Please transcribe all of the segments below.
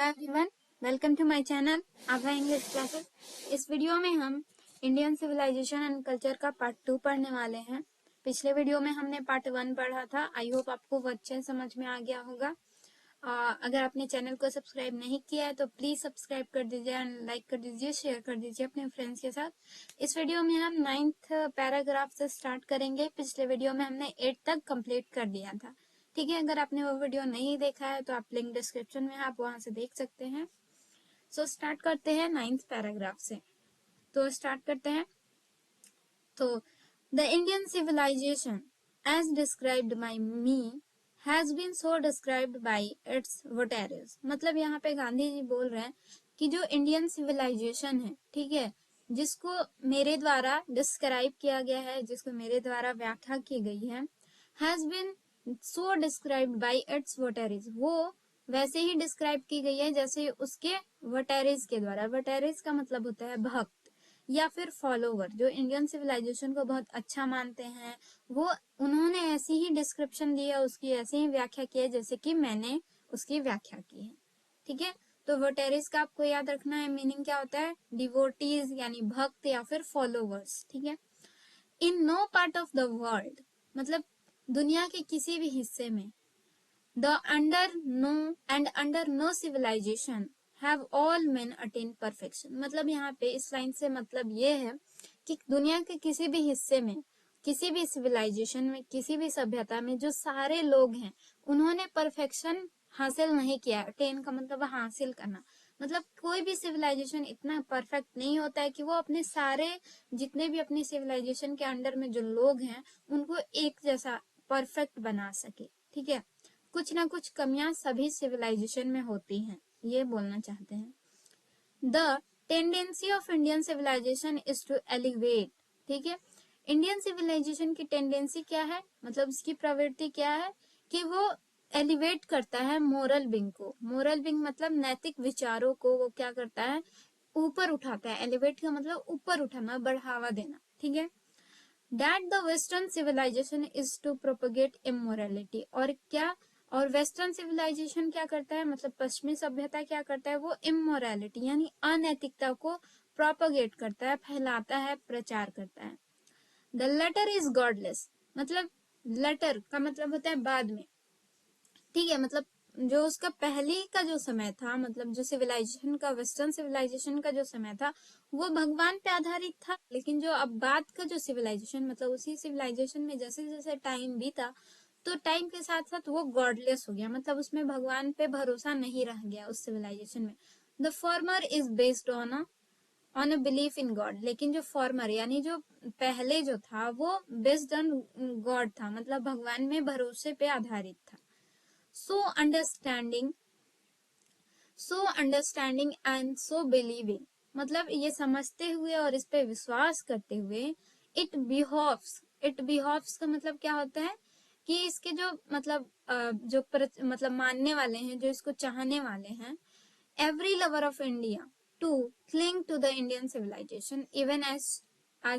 Hello everyone, welcome to my channel Abha English classes. इस video में हम इंडियन सिविलाइजेशन एंड कल्चर का part 2 पढ़ने वाले हैं। पिछले वीडियो में हमने पार्ट 1 पढ़ा था। आई होप आपको वो अच्छे समझ में आ गया होगा। अगर आपने चैनल को सब्सक्राइब नहीं किया है तो प्लीज सब्सक्राइब कर दीजिए एंड लाइक कर दीजिए, शेयर कर दीजिए अपने फ्रेंड्स के साथ। इस वीडियो में हम 9th पैराग्राफ से स्टार्ट करेंगे। पिछले वीडियो में हमने 8 तक कंप्लीट कर दिया था। ठीक है, अगर आपने वो वीडियो नहीं देखा है तो आप लिंक डिस्क्रिप्शन में आप वहां से देख सकते हैं। सो स्टार्ट करते हैं 9th पैराग्राफ से। तो स्टार्ट करते हैं। तो the Indian civilization as described by me has been so described by its votaries. मतलब यहाँ पे गांधी जी बोल रहे हैं कि जो इंडियन सिविलाइजेशन है, ठीक है, जिसको मेरे द्वारा डिस्क्राइब किया गया है, जिसको मेरे द्वारा व्याख्या की गई है, has been so described by its votaries, वो वैसे ही डिस्क्राइब की गई है जैसे उसके वोटेरियर्स के द्वारा। वोटेरियर्स का मतलब होता है भक्त या फिर फॉलोवर, जो इंडियन सिविलाइजेशन को बहुत अच्छा मानते हैं। वो उन्होंने ऐसी ही डिस्क्रिप्शन दी है, उसकी ऐसी ही व्याख्या की है जैसे कि मैंने उसकी व्याख्या की है। ठीक है, तो वोटेरिस का आपको याद रखना है मीनिंग क्या होता है, डिवोटीज यानी भक्त या फिर फॉलोवर्स। ठीक है, in no part of the world, मतलब दुनिया के किसी भी हिस्से में, the under no civilization have all men attain perfection. मतलब यहाँ पे इस लाइन से मतलब ये है कि दुनिया के किसी भी हिस्से में, किसी भी सिविलाइजेशन में, किसी भी सभ्यता में जो सारे लोग हैं उन्होंने परफेक्शन हासिल नहीं किया। अटेन का मतलब हासिल करना। मतलब कोई भी सिविलाइजेशन इतना परफेक्ट नहीं होता है कि वो अपने सारे जितने भी अपनी सिविलाइजेशन के अंडर में जो लोग हैं उनको एक जैसा परफेक्ट बना सके। ठीक है, कुछ ना कुछ कमियां सभी सिविलाइजेशन में होती हैं, ये बोलना चाहते हैं। The tendency of Indian civilization is to elevate. ठीक है, इंडियन सिविलाइजेशन की टेंडेंसी क्या है, मतलब उसकी प्रवृत्ति क्या है कि वो एलिवेट करता है मोरल बिंग को। मोरल बिंग मतलब नैतिक विचारों को वो क्या करता है, ऊपर उठाता है। एलिवेट का मतलब ऊपर उठाना, बढ़ावा देना। ठीक है, that the western civilization is to propagate immorality. और क्या, और वेस्टर्न सिविलाइजेशन क्या करता है, मतलब पश्चिमी सभ्यता क्या करता है, वो इमोरलिटी यानी अनैतिकता को प्रोपोगेट करता है, फैलाता है, प्रचार करता है। द लेटर इज गॉडलेस, मतलब लेटर का मतलब होता है बाद में। ठीक है, मतलब जो उसका पहले का जो समय था, मतलब जो सिविलाइजेशन का, वेस्टर्न सिविलाइजेशन का जो समय था वो भगवान पे आधारित था। लेकिन जो अब बाद का जो सिविलाइजेशन, मतलब उसी सिविलाइजेशन में जैसे जैसे टाइम बीता तो टाइम के साथ साथ वो गॉडलेस हो गया, मतलब उसमें भगवान पे भरोसा नहीं रह गया उस सिविलाइजेशन में। The former is based on a belief in God. लेकिन जो फॉर्मर यानी जो पहले जो था वो बेस्ड ऑन गॉड था, मतलब भगवान में भरोसे पे आधारित था। so understanding and so believing, मतलब ये समझते हुए और इस पे विश्वास करते हुए, it behoves का मतलब क्या होता है कि इसके जो मतलब मतलब मानने वाले हैं, जो इसको चाहने वाले हैं, every lover of India to cling to the Indian civilization even as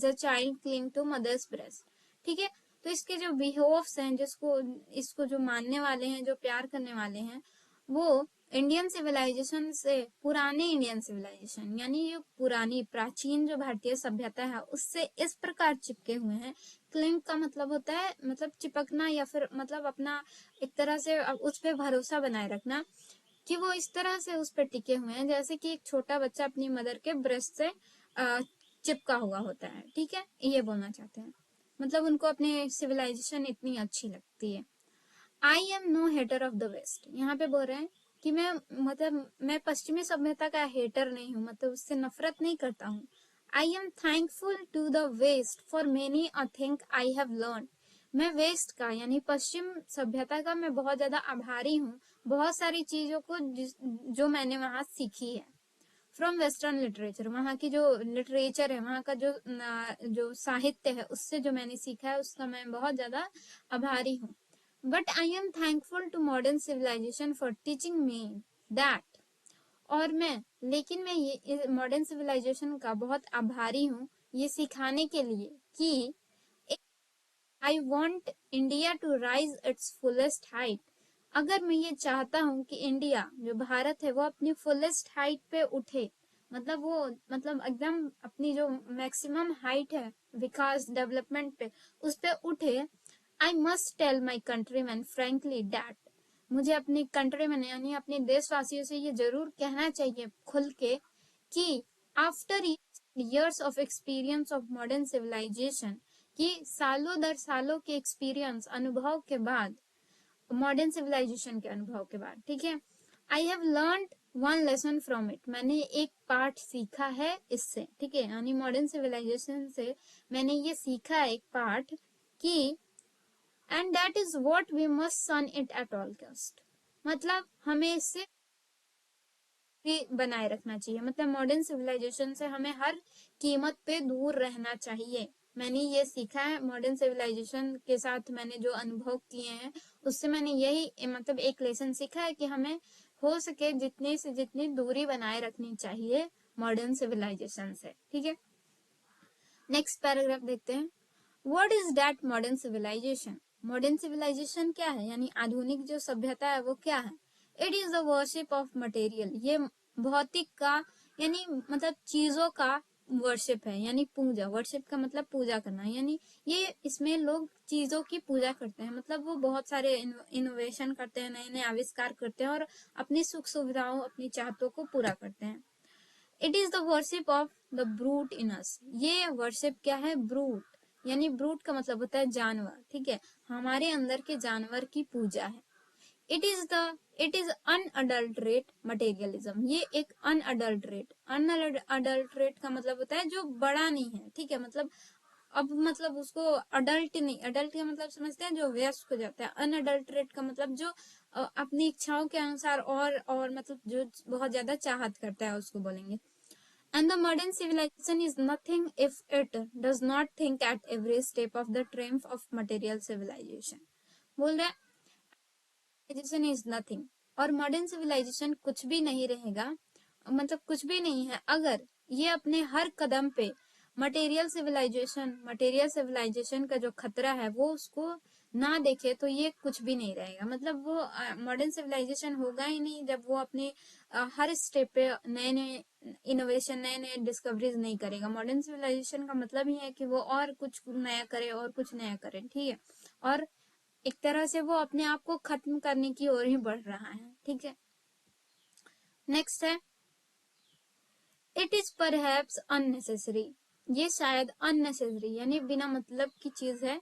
a child cling to mother's breast। ठीक है, तो इसके जो बिहोव्स हैं, जिसको इसको जो मानने वाले हैं, जो प्यार करने वाले हैं, वो इंडियन सिविलाइजेशन से, पुराने इंडियन सिविलाइजेशन यानी जो पुरानी प्राचीन जो भारतीय सभ्यता है उससे इस प्रकार चिपके हुए हैं। क्लिंग का मतलब होता है मतलब चिपकना या फिर मतलब अपना एक तरह से उस पर भरोसा बनाए रखना, कि वो इस तरह से उस पर टिके हुए हैं जैसे कि एक छोटा बच्चा अपनी मदर के ब्रेस्ट से चिपका हुआ होता है। ठीक है, ये बोलना चाहते हैं, मतलब उनको अपने सिविलाइजेशन इतनी अच्छी लगती है। I am no hater of the west, यहाँ पे बोल रहे हैं कि मैं पश्चिमी सभ्यता का हेटर नहीं हूँ, मतलब उससे नफरत नहीं करता हूँ। I am thankful to the west for many a thing I have learn. मैं वेस्ट का यानी पश्चिम सभ्यता का मैं बहुत ज्यादा आभारी हूँ, बहुत सारी चीजों को जो मैंने वहां सीखी है। फ्रॉम वेस्टर्न लिटरेचर, वहाँ की जो लिटरेचर है, वहाँ का जो साहित्य है, उससे जो मैंने सीखा है उसका मैं बहुत ज्यादा आभारी हूँ। But I am thankful to modern civilization for teaching me that. लेकिन मैं ये मॉडर्न सिविलाइजेशन का बहुत आभारी हूँ ये सिखाने के लिए कि I want India to rise its fullest height, अगर मैं ये चाहता हूँ कि इंडिया जो भारत है वो अपनी फुलेस्ट हाइट पे उठे, मतलब वो मतलब एकदम अपनी जो मैक्सिमम हाइट है विकास डेवलपमेंट पे उस पे उठे, I must tell my country man frankly that, मुझे अपनी कंट्री मैन यानी अपने देशवासियों से ये जरूर कहना चाहिए खुल के कि after years of experience of modern civilization, कि सालों दर सालों के एक्सपीरियंस अनुभव के बाद, मॉडर्न सिविलाइजेशन के अनुभव के बाद, ठीक है, आई have learn one lesson from it, मैंने एक पाठ सीखा है इससे, ठीक है, यानी मॉडर्न सिविलाइजेशन से मैंने ये सीखा एक पाठ कि and that is what we must shun it at all cost, मतलब हमें इससे भी बनाए रखना चाहिए, मतलब मॉडर्न सिविलाइजेशन से हमें हर कीमत पे दूर रहना चाहिए। मैंने ये सीखा है मॉडर्न सिविलाइजेशन के साथ, मैंने जो अनुभव किए हैं उससे मैंने यही मतलब एक लेसन सीखा है कि हमें हो सके जितनी से जितनी दूरी बनाए रखनी चाहिए मॉडर्न सिविलाइजेशन से, ठीक है। नेक्स्ट पैराग्राफ देखते हैं। What is that modern civilization, modern civilization क्या है, यानी आधुनिक जो सभ्यता है वो क्या है। It is the worship of material, ये भौतिक का यानी मतलब चीजों का वर्शिप है, यानी पूजा, वर्शिप का मतलब पूजा करना, यानी ये इसमें लोग चीजों की पूजा करते हैं, मतलब वो बहुत सारे इनोवेशन करते हैं, नए नए आविष्कार करते हैं और अपनी सुख सुविधाओं अपनी चाहतों को पूरा करते हैं। It is the worship of the brute in us, ये वर्शिप क्या है, ब्रूट, यानी ब्रूट का मतलब होता है जानवर, ठीक है, हमारे अंदर के जानवर की पूजा है। इट इज अनअडल्टरेट मटेरियलिज्म, ये एक अनअडल्टरेट का मतलब होता है जो बड़ा नहीं है, ठीक है, मतलब अब मतलब उसको अडल्ट नहीं, अडल्ट का मतलब समझते हैं जो व्यस्क हो जाता है, अनअडल्टरेट का मतलब जो अपनी इच्छाओं के अनुसार और मतलब जो बहुत ज्यादा चाहत करता है उसको बोलेंगे। And the modern civilization is nothing if it does not think at every step of the triumph of material civilization. बोल रहे civilization is nothing, और मॉडर्न सिविलाइजेशन कुछ भी नहीं रहेगा, मतलब कुछ भी नहीं है अगर ये अपने हर कदम पे मटेरियल सिविलाइजेशन का जो खतरा है वो उसको ना देखे, तो ये कुछ भी नहीं रहेगा, मतलब वो मॉडर्न सिविलाइजेशन होगा ही नहीं जब वो अपने हर स्टेप पे नए नए इनोवेशन नए नए डिस्कवरीज नहीं करेगा। मॉडर्न सिविलाइजेशन का मतलब ही है कि वो और कुछ नया करे और कुछ नया करे, ठीक है, और एक तरह से वो अपने आप को खत्म करने की ओर ही बढ़ रहा है, ठीक है। नेक्स्ट है इट इज परहैप्स अननेसेसरी, ये शायद अननेसेसरी यानी बिना मतलब की चीज है।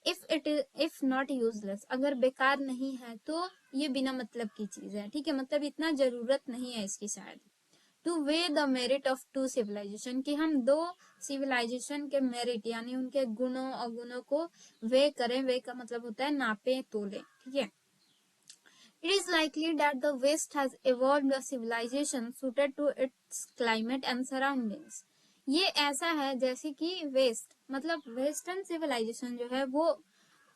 इफ नॉट यूजलेस, अगर बेकार नहीं है तो ये बिना मतलब की चीज है, ठीक है, मतलब इतना जरूरत नहीं है इसकी शायद। To weigh the merit of two civilization, कि हम दो सिविलाइजेशन के मेरिट यानी उनके गुणों अवगुणों को वे करें, वे का मतलब होता है नापे तोले, ठीक है। It is likely that the West has evolved a civilization suited to its climate and surroundings. ये ऐसा है जैसे कि वेस्ट मतलब वेस्टर्न सिविलाइजेशन जो है वो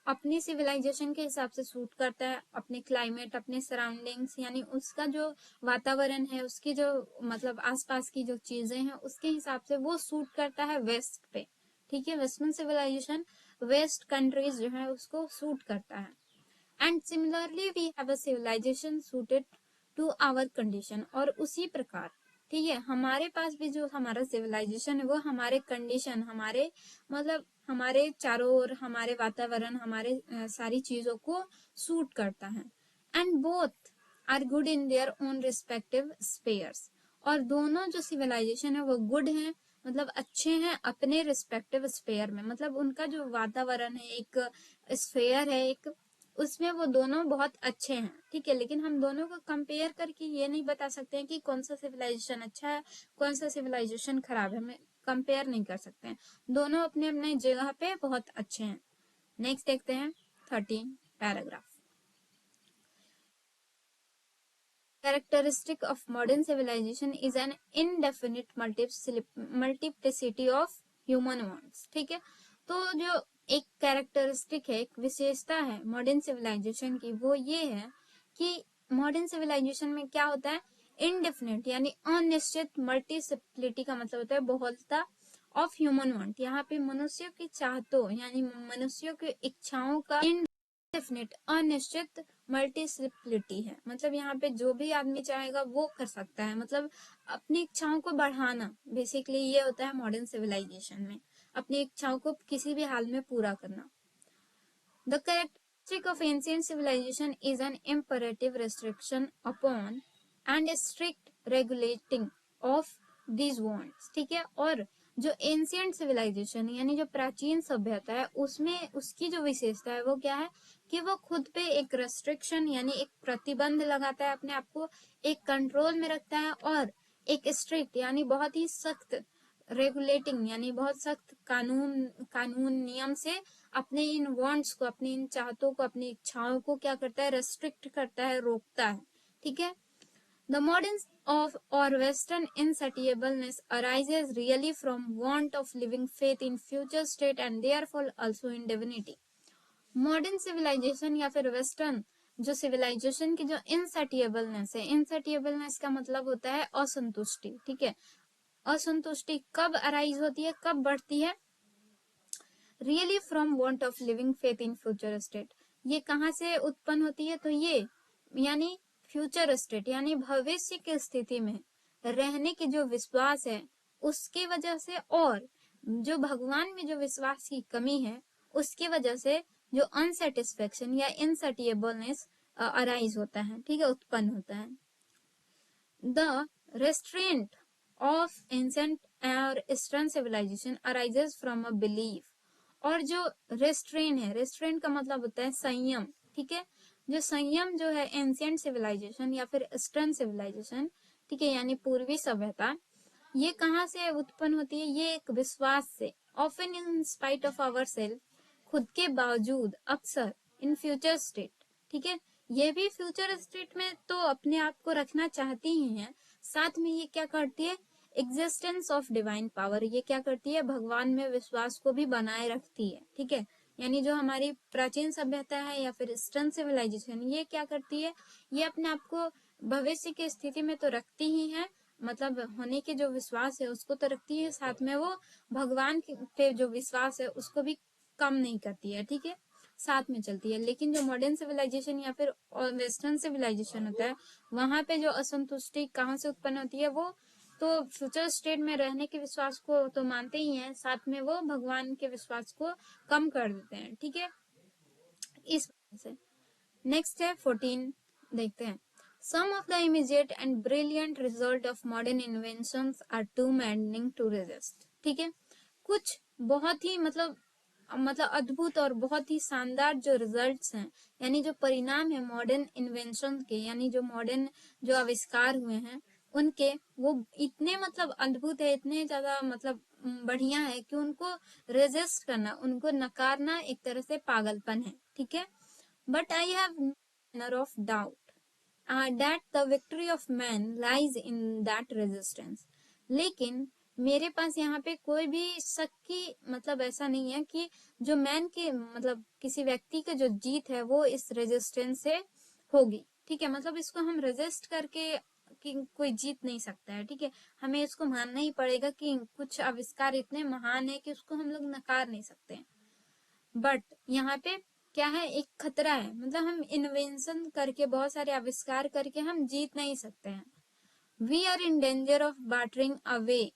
अपनी सिविलाइजेशन के हिसाब से सूट करता है, अपने क्लाइमेट अपने सराउंडिंग्स यानी उसका जो वातावरण है उसकी जो मतलब आसपास की जो चीजें हैं उसके हिसाब से वो सूट करता है वेस्ट पे, ठीक है। वेस्टर्न सिविलाइजेशन वेस्ट कंट्रीज जो है उसको सूट करता है। And similarly we have a civilization suited to our condition, और उसी प्रकार ठीक है हमारे पास भी जो हमारा सिविलाइजेशन है वो हमारे कंडीशन हमारे मतलब हमारे चारों ओर हमारे वातावरण हमारे सारी चीजों को सूट करता है। And both are good in their own respective spheres, और दोनों जो सिविलाइजेशन है वो गुड है मतलब अच्छे हैं अपने रिस्पेक्टिव स्पेयर में, मतलब उनका जो वातावरण है एक स्फेयर है एक, उसमें वो दोनों बहुत अच्छे हैं, ठीक है, लेकिन हम दोनों को कंपेयर करके ये नहीं बता सकते हैं कि कौन सा सिविलाइजेशन अच्छा है कौन सा सिविलाइजेशन खराब है, हमें कंपेयर नहीं कर सकते हैं, दोनों अपने अपने जगह पे बहुत अच्छे हैं। नेक्स्ट देखते हैं 13 paragraph. Characteristic of modern civilization is an indefinite multiplicity of human wants, ठीक है, तो जो एक कैरेक्टरिस्टिक है एक विशेषता है मॉडर्न सिविलाइजेशन की वो ये है कि मॉडर्न सिविलाइजेशन में क्या होता है इनडेफिनिट यानी अनिश्चित, मल्टीसिप्लिटी का मतलब होता है बहुलता ऑफ ह्यूमन वांट, यहाँ पे मनुष्यों की चाहतों यानी मनुष्यों की इच्छाओं का डेफिनेट अनिश्चित मल्टीसिप्लिटी है, मतलब यहाँ पे जो भी आदमी चाहेगा वो कर सकता है, मतलब अपनी इच्छाओं को बढ़ाना, बेसिकली ये होता है मॉडर्न सिविलाइजेशन में, अपनी इच्छाओं को किसी भी हाल में पूरा करना। The characteristic of ancient civilization is an imperative restriction upon and strict regulating of these wants, ठीक है। और जो एंशियंट सिविलाइजेशन यानी जो प्राचीन सभ्यता है उसमें उसकी जो विशेषता है वो क्या है कि वो खुद पे एक रेस्ट्रिक्शन यानी एक प्रतिबंध लगाता है, अपने आप को एक कंट्रोल में रखता है, और एक स्ट्रिक्ट यानी बहुत ही सख्त रेगुलेटिंग यानी बहुत सख्त कानून नियम से अपने इन वांट्स को, अपनी इन चाहतों को, अपनी इच्छाओं को क्या करता है, रेस्ट्रिक्ट करता है, रोकता है, ठीक है। The modern of or Western insatiableness arises really from want of living faith in future state and therefore also in divinity. Modern civilization या फिर Western जो civilization की जो insatiableness है, insatiableness का मतलब होता है असंतुष्टि, ठीक है। असंतुष्टि कब अराइज होती है, कब बढ़ती है, really from want of living faith in future state. ये कहाँ से उत्पन्न होती है, तो ये यानी फ्यूचर स्टेट यानी भविष्य की स्थिति में रहने की जो विश्वास है उसकी वजह से, और जो भगवान में जो विश्वास की कमी है उसकी वजह से जो अनसेटिस्फेक्शन या इनसेटिएबलनेस अराइज होता है, ठीक है, उत्पन्न होता है। The restraint of ancient or eastern civilization arises from a belief, और जो रेस्ट्रेन है, रेस्ट्रेन का मतलब होता है संयम, ठीक है। जो संयम जो है एंशिएंट सिविलाइजेशन या फिर ईस्टर्न सिविलाइजेशन, ठीक है, यानी पूर्वी सभ्यता, ये कहाँ से उत्पन्न होती है, ये एक विश्वास से, often in spite of our self, खुद के बावजूद, अक्सर इन फ्यूचर स्टेट, ठीक है, ये भी फ्यूचर स्टेट में तो अपने आप को रखना चाहती ही है, साथ में ये क्या करती है, एग्जिस्टेंस ऑफ डिवाइन पावर, ये क्या करती है, भगवान में विश्वास को भी बनाए रखती है, ठीक है। यानी जो हमारी प्राचीन सभ्यता है या फिर ईस्टर्न सिविलाइजेशन, ये क्या करती है, ये अपने आप को भविष्य की स्थिति में तो रखती ही है, मतलब होने के जो विश्वास है उसको तो रखती है, साथ में वो भगवान पे जो विश्वास है उसको भी कम नहीं करती है, ठीक है, साथ में चलती है। लेकिन जो मॉडर्न सिविलाइजेशन या फिर वेस्टर्न सिविलाइजेशन होता है, वहां पे जो असंतुष्टि कहाँ से उत्पन्न होती है, वो तो फ्यूचर स्टेट में रहने के विश्वास को तो मानते ही हैं, साथ में वो भगवान के विश्वास को कम कर देते हैं, ठीक है, इस वजह से। नेक्स्ट है 14, देखते हैं। Some of the immediate and brilliant result of modern inventions are too maddening to resist, ठीक है। कुछ बहुत ही मतलब अद्भुत और बहुत ही शानदार जो रिजल्ट्स हैं यानी जो परिणाम है मॉडर्न इन्वेंशन के, यानी जो मॉडर्न जो आविष्कार हुए हैं उनके, वो इतने मतलब अद्भुत है, इतने ज्यादा मतलब बढ़िया है कि उनको रेजिस्ट करना, उनको नकारना एक तरह से पागलपन है, ठीक है। But I have manner of doubt that the victory of man lies in that resistance, लेकिन मेरे पास यहाँ पे कोई भी शक की मतलब ऐसा नहीं है कि जो मैन के मतलब किसी व्यक्ति का जो जीत है वो इस रेजिस्टेंस से होगी, ठीक है, मतलब इसको हम रेजिस्ट करके कि कोई जीत नहीं सकता है, ठीक है, हमें इसको मानना ही पड़ेगा कि कुछ आविष्कार इतने महान है कि उसको हम लोग नकार नहीं सकते हैं। बट यहाँ पे क्या है, एक खतरा है, मतलब हम इन्वेंशन करके बहुत सारे आविष्कार करके हम जीत नहीं सकते हैं। We are in danger of bartering away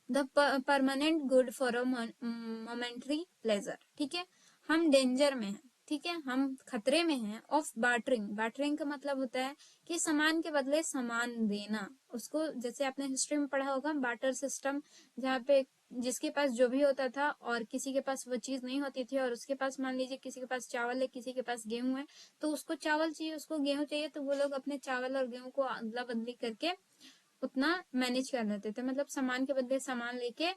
the permanent good for a momentary pleasure, ठीक है, हम डेंजर में हैं, ठीक है, हम खतरे में हैं ऑफ बाटरिंग। बाटरिंग का मतलब होता है कि सामान के बदले सामान देना, उसको जैसे आपने हिस्ट्री में पढ़ा होगा बाटर सिस्टम, जहाँ पे जिसके पास जो भी होता था और किसी के पास वो चीज नहीं होती थी, और उसके पास मान लीजिए किसी के पास चावल है, किसी के पास गेहूं है, तो उसको चावल चाहिए, उसको गेहूं चाहिए, तो वो लोग अपने चावल और गेहूं को अदला बदली करके उतना मैनेज कर लेते थे, मतलब सामान के बदले सामान लेके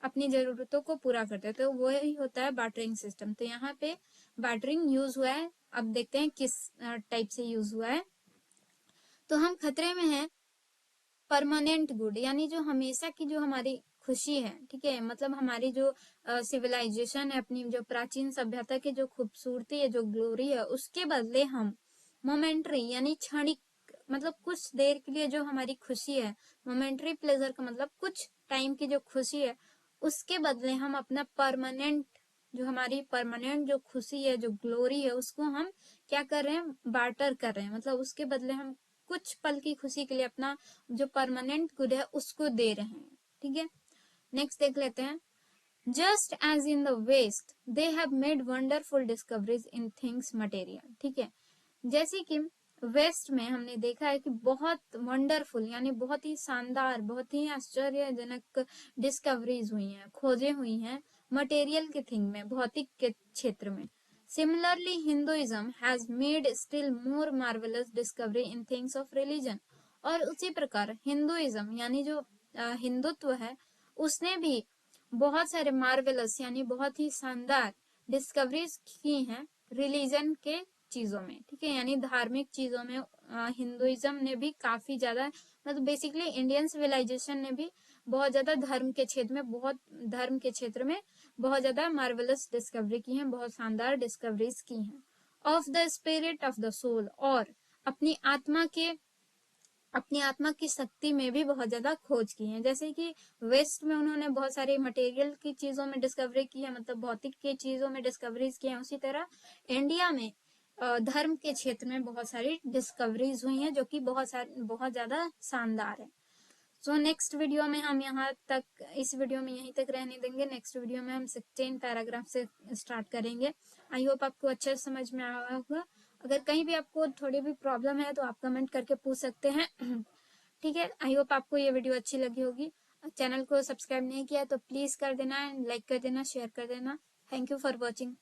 अपनी जरूरतों को पूरा करते थे, तो वही होता है बार्टरिंग सिस्टम। तो यहाँ पे बार्टरिंग यूज हुआ है, अब देखते हैं किस टाइप से यूज हुआ है। तो हम खतरे में हैं परमानेंट गुड, यानी जो हमेशा की जो हमारी खुशी है, ठीक है, मतलब हमारी जो सिविलाइजेशन है, अपनी जो प्राचीन सभ्यता की जो खूबसूरती है, जो ग्लोरी है, उसके बदले हम मोमेंट्री यानी क्षणिक, मतलब कुछ देर के लिए जो हमारी खुशी है, मोमेंट्री प्लेजर का मतलब कुछ टाइम की जो खुशी है, उसके बदले हम अपना परमानेंट जो हमारी परमानेंट जो खुशी है, जो ग्लोरी है, उसको हम क्या कर रहे हैं, बार्टर कर रहे हैं, मतलब उसके बदले हम कुछ पल की खुशी के लिए अपना जो परमानेंट गुड है उसको दे रहे हैं। ठीक है, नेक्स्ट देख लेते हैं। Just as in the west they have made wonderful discoveries in things material. ठीक है, जैसे कि वेस्ट में हमने देखा है कि बहुत वंडरफुल यानी बहुत ही शानदार, बहुत ही आश्चर्यजनक डिस्कवरीज हुई हैं, खोजें हुई हैं मटेरियल के थिंग में, भौतिक के क्षेत्र में। Similarly Hinduism has made still more marvellous discovery in things of religion. और उसी प्रकार हिंदुइज्म यानी जो हिंदुत्व है, उसने भी बहुत सारे मार्वेलस यानी बहुत ही शानदार डिस्कवरीज की हैं रिलीजन के चीजों में। ठीक है, यानी धार्मिक चीजों में हिंदुइज्म ने भी काफी ज्यादा, मतलब बेसिकली इंडियन सिविलाइजेशन ने भी बहुत ज्यादा धर्म के क्षेत्र में बहुत ज्यादा मार्वेलस डिस्कवरी की हैं, बहुत शानदार डिस्कवरीज की हैं। Of the spirit of the soul, और अपनी आत्मा की शक्ति में भी बहुत ज्यादा खोज की है। जैसे कि वेस्ट में उन्होंने बहुत सारी मटेरियल की चीजों में डिस्कवरी की है, मतलब भौतिक की चीजों में डिस्कवरीज की है, उसी तरह इंडिया में धर्म के क्षेत्र में बहुत सारी डिस्कवरीज हुई हैं जो कि बहुत ज्यादा शानदार है। सो नेक्स्ट वीडियो में हम इस वीडियो में यहीं तक रहने देंगे। नेक्स्ट वीडियो में हम 16 पैराग्राफ से स्टार्ट करेंगे। आई होप आपको अच्छे से समझ में आया होगा। अगर कहीं भी आपको थोड़ी भी प्रॉब्लम है तो आप कमेंट करके पूछ सकते हैं। ठीक है, आई होप आपको ये वीडियो अच्छी लगी होगी। चैनल को सब्सक्राइब नहीं किया तो प्लीज कर देना, लाइक कर देना, शेयर कर देना। Thank you for watching.